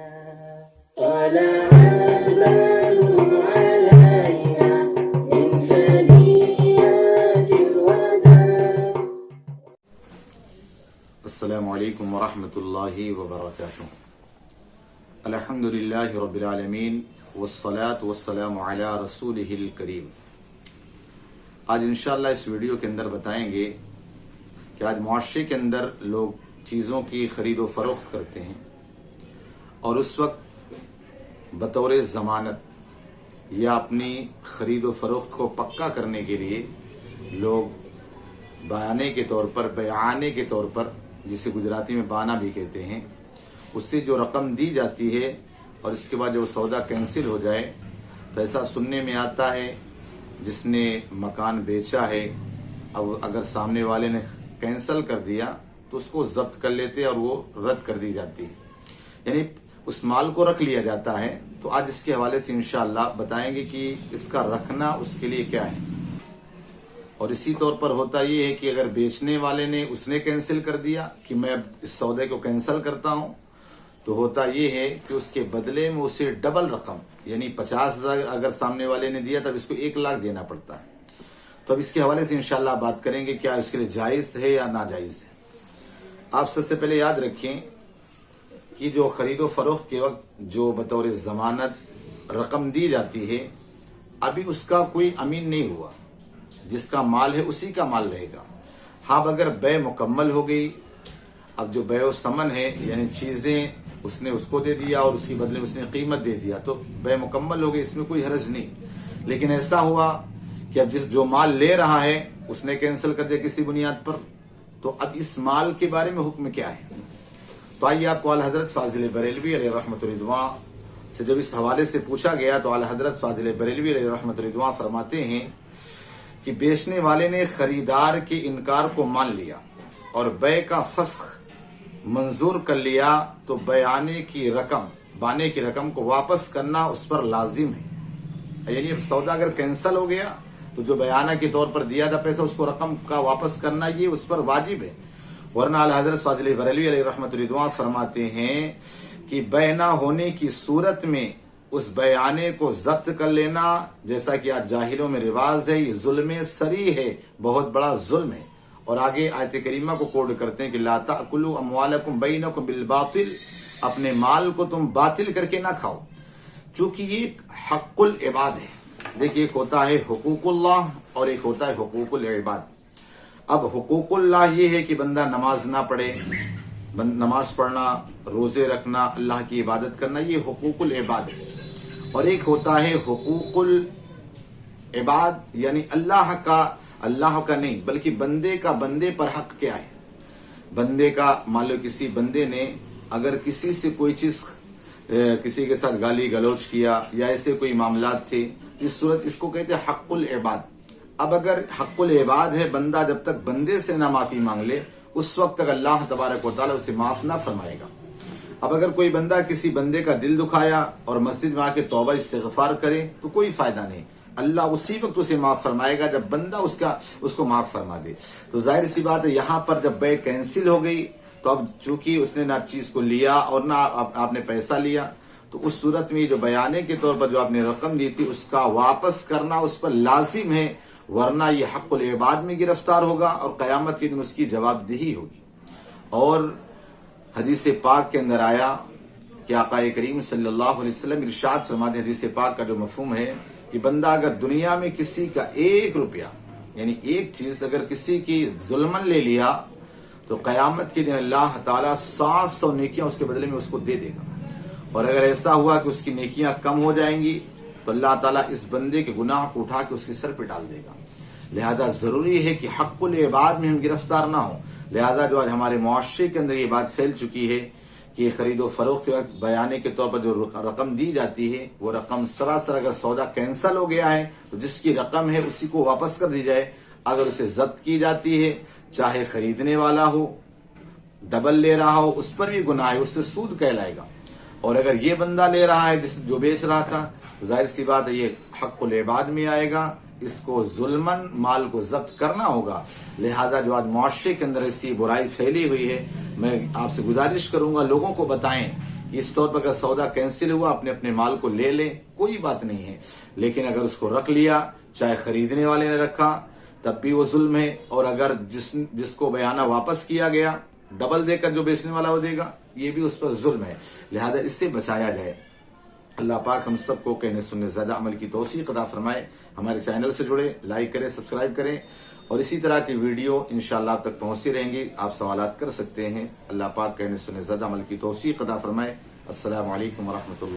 طلع البدر علينا من ثنيات الوداع. السلام علیکم ورحمۃ اللہ وبرکاتہ. الحمدللہ رب العالمین والصلاة والسلام علی رسولہ الکریم. آج انشاءاللہ اس ویڈیو کے اندر بتائیں گے کہ آج معاشرے کے اندر لوگ چیزوں کی خرید و فروخت کرتے ہیں اور اس وقت بطور ضمانت یا اپنی خرید و فروخت کو پکا کرنے کے لیے لوگ بیانے کے طور پر جسے گجراتی میں بانا بھی کہتے ہیں، اس سے جو رقم دی جاتی ہے اور اس کے بعد جو سودا کینسل ہو جائے تو ایسا سننے میں آتا ہے جس نے مکان بیچا ہے اب اگر سامنے والے نے کینسل کر دیا تو اس کو ضبط کر لیتے اور وہ رد کر دی جاتی ہے، یعنی اس مال کو رکھ لیا جاتا ہے. تو آج اس کے حوالے سے انشاءاللہ بتائیں گے کہ اس کا رکھنا اس کے لیے کیا ہے. اور اسی طور پر ہوتا یہ ہے کہ اگر بیچنے والے نے اس نے کینسل کر دیا کہ میں اب اس سودے کو کینسل کرتا ہوں، تو ہوتا یہ ہے کہ اس کے بدلے میں اسے ڈبل رقم یعنی 50,000 اگر سامنے والے نے دیا تب اس کو 1,00,000 دینا پڑتا ہے. تو اب اس کے حوالے سے انشاءاللہ بات کریں گے کیا اس کے لیے جائز ہے یا ناجائز ہے. آپ سب سے پہلے یاد رکھیں کہ جو خرید و فروخت کے وقت جو بطور ضمانت رقم دی جاتی ہے ابھی اس کا کوئی امین نہیں ہوا، جس کا مال ہے اسی کا مال رہے گا. ہاں اگر بے مکمل ہو گئی، اب جو بے و ثمن ہے یعنی چیزیں اس نے اس کو دے دیا اور اس کے بدلے اس نے قیمت دے دیا تو بے مکمل ہو گئی، اس میں کوئی حرج نہیں. لیکن ایسا ہوا کہ اب جو مال لے رہا ہے اس نے کینسل کر دیا کسی بنیاد پر، تو اب اس مال کے بارے میں حکم کیا ہے. تو آئیے آپ کو اعلیٰ حضرت فاضل بریلوی علیہ رحمۃ الرضوان سے جب اس حوالے سے پوچھا گیا تو اعلیٰ حضرت فاضل بریلوی علیہ رحمۃ الرضوان فرماتے ہیں کہ بیچنے والے نے خریدار کے انکار کو مان لیا اور بے کا فسخ منظور کر لیا تو بانے کی رقم کو واپس کرنا اس پر لازم ہے. یعنی اب سودا اگر کینسل ہو گیا تو جو بیانہ کے طور پر دیا تھا پیسہ اس کو رقم کا واپس کرنا یہ اس پر واجب ہے. ورنہ اعلیٰ حضرت فاضل بریلوی علیہ رحمۃ الرضوان فرماتے ہیں کہ بے نہ ہونے کی صورت میں اس بیانے کو ضبط کر لینا، جیسا کہ آج جاہلوں میں رواج ہے، یہ ظلم سری ہے، بہت بڑا ظلم ہے. اور آگے آیت کریمہ کو کوڈ کرتے ہیں کہ لا تأکلوا اموالکم بینکم بالباطل، اپنے مال کو تم باطل کر کے نہ کھاؤ، چونکہ یہ حق العباد ہے. دیکھیے ایک ہوتا ہے حقوق اللہ اور ایک ہوتا ہے حقوق العباد. اب حقوق اللہ یہ ہے کہ بندہ نماز نہ پڑھے، نماز پڑھنا، روزے رکھنا، اللہ کی عبادت کرنا، یہ حقوق العباد ہے. اور ایک ہوتا ہے حقوق العباد یعنی اللہ کا نہیں بلکہ بندے کا بندے پر حق کیا ہے. بندے کا مان لو کسی بندے نے اگر کسی سے کوئی چیز کسی کے ساتھ گالی گلوچ کیا یا ایسے کوئی معاملات تھے، اس صورت اس کو کہتے ہیں حق العباد. اب اگر حق العباد ہے، بندہ جب تک بندے سے نہ معافی مانگ لے اس وقت تک اللہ تبارک و تعالیٰ اسے معاف نہ فرمائے گا. اب اگر کوئی بندہ کسی بندے کا دل دکھایا اور مسجد میں آ کے توبہ استغفار کرے تو کوئی فائدہ نہیں، اللہ اسی وقت اسے معاف فرمائے گا جب بندہ اس کو معاف فرما دے. تو ظاہر سی بات ہے یہاں پر جب بے کینسل ہو گئی تو اب چونکہ اس نے نہ چیز کو لیا اور نہ آپ نے پیسہ لیا، تو اس صورت میں جو بیانے کے طور پر جو آپ نے رقم دی تھی اس کا واپس کرنا اس پر لازم ہے، ورنہ یہ حق العباد میں گرفتار ہوگا اور قیامت کے دن اس کی جواب دہی ہوگی. اور حدیث پاک کے اندر آیا کہ آقا کریم صلی اللہ علیہ وسلم ارشاد فرماتے ہیں، حدیث پاک کا جو مفہوم ہے کہ بندہ اگر دنیا میں کسی کا 1 روپیہ یعنی ایک چیز اگر کسی کی ظلمن لے لیا تو قیامت کے دن اللہ تعالیٰ 700 نیکیاں اس کے بدلے میں اس کو دے دے گا. اور اگر ایسا ہوا کہ اس کی نیکیاں کم ہو جائیں گی تو اللہ تعالیٰ اس بندے کے گناہ کو اٹھا کے اس کے سر پہ ڈال دے گا. لہذا ضروری ہے کہ حق العباد میں ہم گرفتار نہ ہوں. لہذا جو آج ہمارے معاشرے کے اندر یہ بات پھیل چکی ہے کہ خرید و فروخت کے وقت بیانے کے طور پر جو رقم دی جاتی ہے وہ رقم سراسر اگر سودا کینسل ہو گیا ہے تو جس کی رقم ہے اسی کو واپس کر دی جائے. اگر اسے ضبط کی جاتی ہے چاہے خریدنے والا ہو ڈبل لے رہا ہو اس پر بھی گناہ ہے، اس سے سود کہلائے گا. اور اگر یہ بندہ لے رہا ہے جو بیچ رہا تھا تو ظاہر سی بات ہے یہ حق العباد میں آئے گا، اس کو ظلمن مال کو ضبط کرنا ہوگا. لہذا جو آج معاشرے کے اندر ایسی برائی پھیلی ہوئی ہے، میں آپ سے گزارش کروں گا لوگوں کو بتائیں اس طور پر اگر سودا کینسل ہوا اپنے اپنے مال کو لے لیں، کوئی بات نہیں ہے، لیکن اگر اس کو رکھ لیا، چاہے خریدنے والے نے رکھا تب بھی وہ ظلم ہے، اور اگر جس کو بیانہ واپس کیا گیا ڈبل دے کر جو بیچنے والا وہ دے گا، یہ بھی اس پر ظلم ہے، لہذا اس سے بچایا جائے۔ اللہ پاک ہم سب کو کہنے سننے زیادہ عمل کی توفیق عطا فرمائے۔ ہمارے چینل سے جڑے، لائک کریں، سبسکرائب کریں، اور اسی طرح کی ویڈیو انشاءاللہ آپ تک پہنچتی رہیں گی، آپ سوالات کر سکتے ہیں۔ اللہ پاک کہنے سننے زیادہ عمل کی توفیق عطا فرمائے۔ السلام علیکم ورحمۃ اللہ۔